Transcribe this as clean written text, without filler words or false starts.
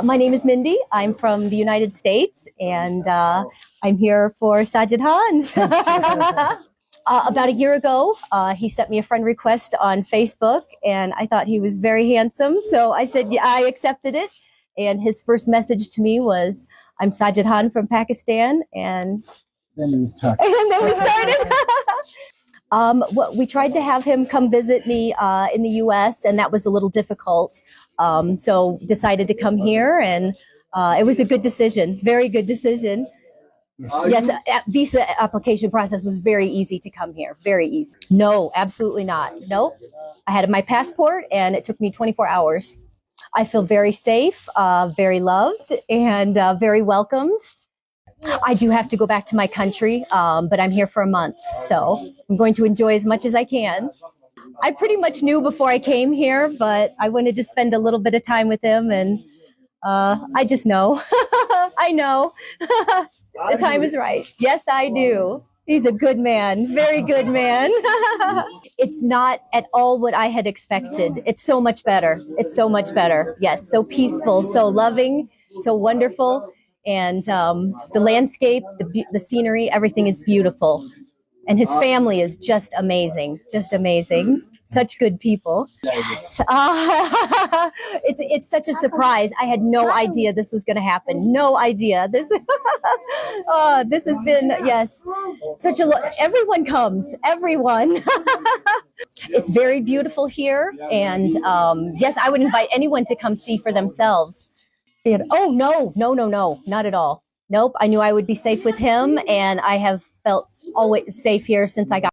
My name is Mindy. I'm from the United States, and I'm here for Sajid Khan. About a year ago, he sent me a friend request on Facebook, and I thought he was very handsome. So I said, yeah, I accepted it. And his first message to me was, I'm Sajid Khan from Pakistan. And then we started. We tried to have him come visit me in the U.S., and that was a little difficult. So decided to come here, and it was a good decision, very good decision. Yes, visa application process was very easy to come here, very easy. No, absolutely not. Nope. I had my passport, and it took me 24 hours. I feel very safe, very loved, and very welcomed. I do have to go back to my country, but I'm here for a month, so I'm going to enjoy as much as I can. I pretty much knew before I came here, but I wanted to spend a little bit of time with him, and I just know. I know. The time is right. Yes, I do. He's a good man, very good man. It's not at all what I had expected. It's so much better. It's so much better. Yes, so peaceful, so loving, so wonderful. And the landscape, the scenery, everything is beautiful. And his family is just amazing, just amazing. Such good people. Yes. It's such a surprise. I had no idea this was going to happen. No idea. This has been, yes, such everyone comes, everyone. It's very beautiful here. And yes, I would invite anyone to come see for themselves. Oh, no, not at all. Nope. I knew I would be safe with him, and I have felt always safe here since I got